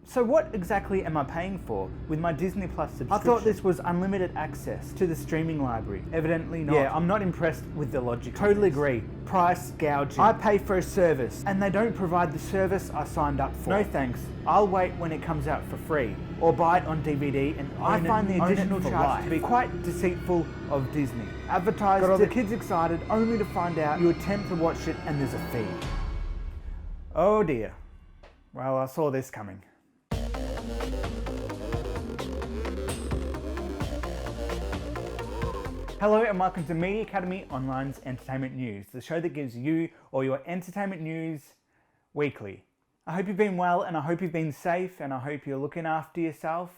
So what exactly am I paying for with my Disney Plus subscription? I thought this was unlimited access to the streaming library. Evidently not. Yeah, I'm not impressed with the logic. Totally agree. Price gouging. I pay for a service and they don't provide the service I signed up for. No thanks. I'll wait when it comes out for free or buy it on DVD and I find the additional charge to be quite deceitful of Disney. Advertised, got all the kids excited only to find out you attempt to watch it and there's a fee. Oh dear. Well, I saw this coming. Hello and welcome to Media Academy Online's Entertainment News, the show that gives you all your entertainment news weekly. I hope you've been well and I hope you've been safe and I hope you're looking after yourself.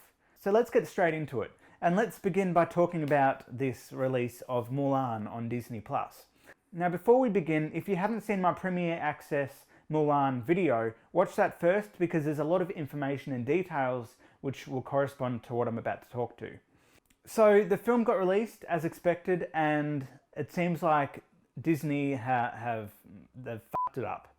So let's get straight into it. And let's begin by talking about this release of Mulan on Disney+. Now before we begin, if you haven't seen my Premiere Access Mulan video, watch that first because there's a lot of information and details which will correspond to what I'm about to talk to. So the film got released as expected and it seems like Disney they've fucked it up.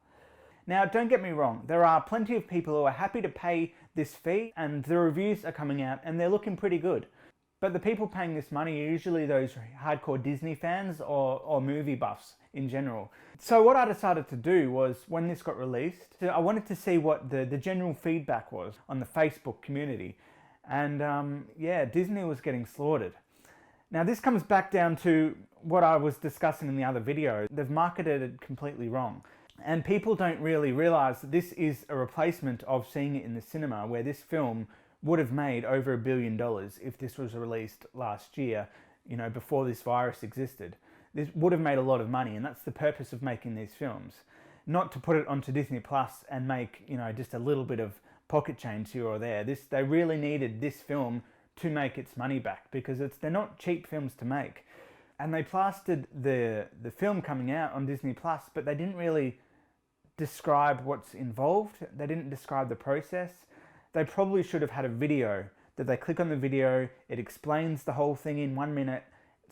Now don't get me wrong, there are plenty of people who are happy to pay this fee and the reviews are coming out and they're looking pretty good. But the people paying this money are usually those hardcore Disney fans or movie buffs in general. So what I decided to do was, when this got released, I wanted to see what the general feedback was on the Facebook community. And yeah, Disney was getting slaughtered. Now this comes back down to what I was discussing in the other video. They've marketed it completely wrong. And people don't really realize that this is a replacement of seeing it in the cinema, where this film would have made over $1 billion if this was released last year, you know, before this virus existed. This would have made a lot of money, and that's the purpose of making these films. Not to put it onto Disney Plus and make, you know, just a little bit of pocket change here or there. They really needed this film to make its money back because they're not cheap films to make. And they plastered the film coming out on Disney Plus, but they didn't really describe what's involved. They didn't describe the process. They probably should have had a video that they click on the video, it explains the whole thing in 1 minute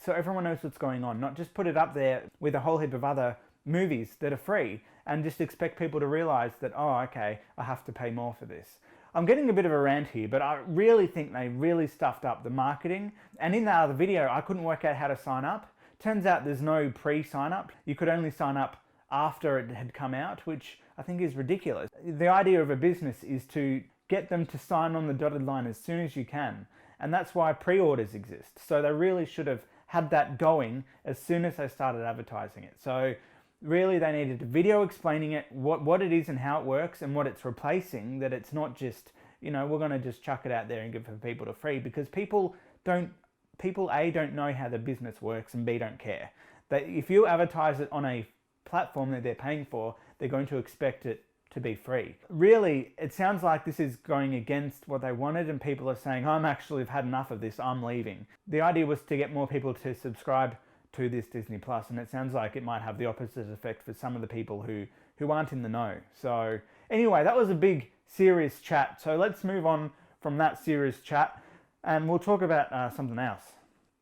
so everyone knows what's going on, not just put it up there with a whole heap of other movies that are free and just expect people to realize that, oh, okay, I have to pay more for this. I'm getting a bit of a rant here, but I really think they really stuffed up the marketing. And in that other video, I couldn't work out how to sign up. Turns out there's no pre-sign up. You could only sign up after it had come out, which I think is ridiculous. The idea of a business is to get them to sign on the dotted line as soon as you can. And that's why pre-orders exist. So they really should have had that going as soon as they started advertising it. So really they needed a video explaining it, what it is and how it works and what it's replacing, that it's not just, you know, we're going to just chuck it out there and give it for people to free, because people A, don't know how the business works, and B, don't care. If you advertise it on a platform that they're paying for, they're going to expect it to be free. Really, it sounds like this is going against what they wanted and people are saying, I've had enough of this, I'm leaving. The idea was to get more people to subscribe to this Disney Plus, and it sounds like it might have the opposite effect for some of the people who aren't in the know. So anyway, that was a big serious chat. So let's move on from that serious chat and we'll talk about something else.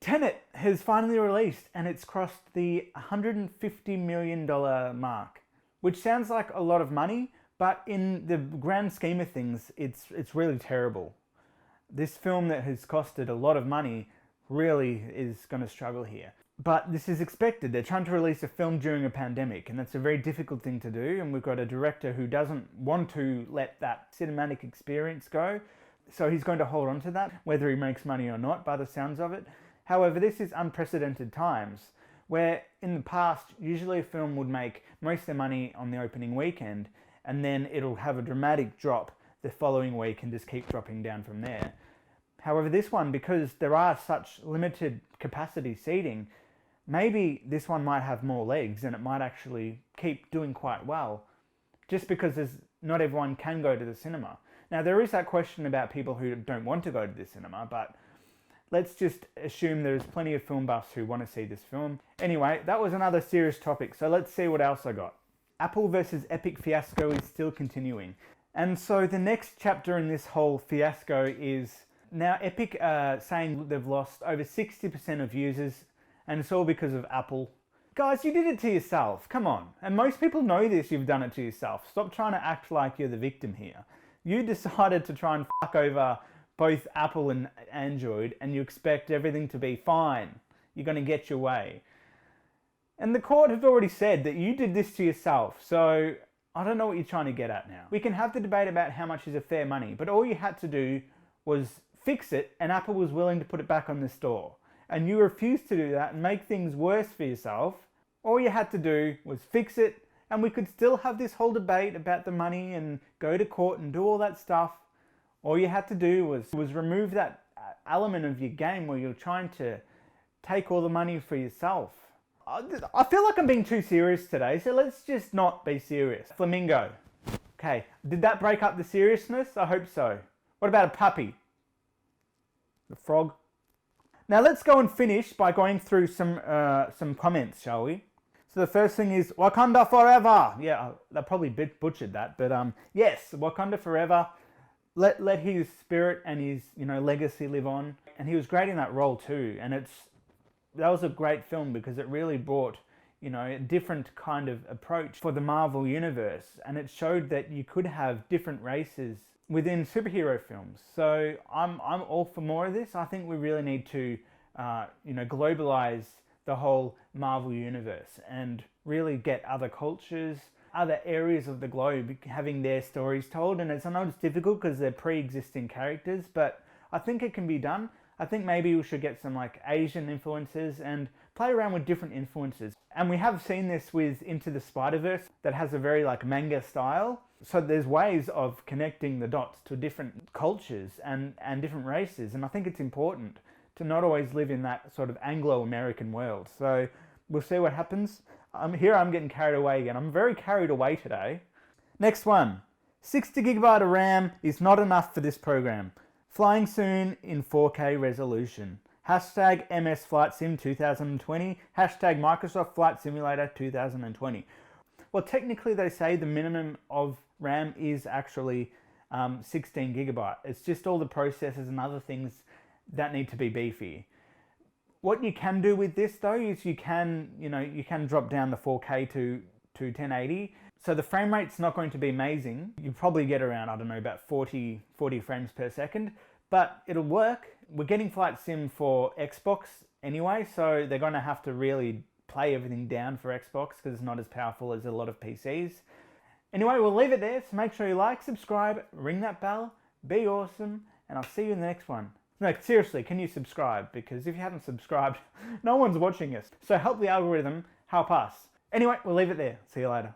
Tenet has finally released and it's crossed the $150 million mark, which sounds like a lot of money, but in the grand scheme of things, it's really terrible. This film that has costed a lot of money really is going to struggle here. But this is expected. They're trying to release a film during a pandemic, and that's a very difficult thing to do, and we've got a director who doesn't want to let that cinematic experience go, so he's going to hold on to that, whether he makes money or not, by the sounds of it. However, this is unprecedented times, where in the past, usually a film would make most of their money on the opening weekend, and then it'll have a dramatic drop the following week and just keep dropping down from there. However, this one, because there are such limited capacity seating, maybe this one might have more legs and it might actually keep doing quite well, just because not everyone can go to the cinema. Now, there is that question about people who don't want to go to the cinema, but let's just assume there's plenty of film buffs who want to see this film. Anyway, that was another serious topic, so let's see what else I got. Apple versus Epic fiasco is still continuing. And so the next chapter in this whole fiasco is now Epic saying they've lost over 60% of users, and it's all because of Apple. Guys, you did it to yourself, come on. And most people know this, you've done it to yourself. Stop trying to act like you're the victim here. You decided to try and fuck over both Apple and Android, and you expect everything to be fine. You're going to get your way. And the court has already said that you did this to yourself, so I don't know what you're trying to get at now. We can have the debate about how much is a fair money, but all you had to do was fix it, and Apple was willing to put it back on the store. And you refused to do that and make things worse for yourself. All you had to do was fix it, and we could still have this whole debate about the money and go to court and do all that stuff. All you had to do was remove that element of your game where you're trying to take all the money for yourself. I feel like I'm being too serious today, so let's just not be serious. Flamingo. Okay, did that break up the seriousness? I hope so. What about a puppy? The frog. Now let's go and finish by going through some comments, shall we? So the first thing is Wakanda forever. Yeah, I probably butchered that, but yes, Wakanda forever. Let his spirit and his legacy live on. And he was great in that role too. And that was a great film because it really brought a different kind of approach for the Marvel universe, and it showed that you could have different races within superhero films. So I'm all for more of this. I think we really need to globalize the whole Marvel universe and really get other cultures, other areas of the globe having their stories told. And I know it's difficult because they're pre-existing characters, but I think it can be done. I think maybe we should get some Asian influences and play around with different influences. And we have seen this with Into the Spider-Verse that has a very manga style. So there's ways of connecting the dots to different cultures and different races. And I think it's important to not always live in that sort of Anglo-American world. So we'll see what happens. I'm getting carried away again. I'm very carried away today. Next one. 60 gigabyte of RAM is not enough for this program. Flying soon in 4K resolution. Hashtag MS Flight Sim 2020. Hashtag Microsoft Flight Simulator 2020. Well, technically they say the minimum of RAM is actually 16 gigabyte. It's just all the processors and other things that need to be beefy. What you can do with this though is you can drop down the 4K to 1080. So the frame rate's not going to be amazing. You probably get around, I don't know, about 40 frames per second, but it'll work. We're getting Flight Sim for Xbox anyway, so they're going to have to really play everything down for Xbox because it's not as powerful as a lot of PCs. Anyway, we'll leave it there, so make sure you like, subscribe, ring that bell, be awesome, and I'll see you in the next one. No, seriously, can you subscribe? Because if you haven't subscribed, no one's watching us. So help the algorithm, help us. Anyway, we'll leave it there. See you later.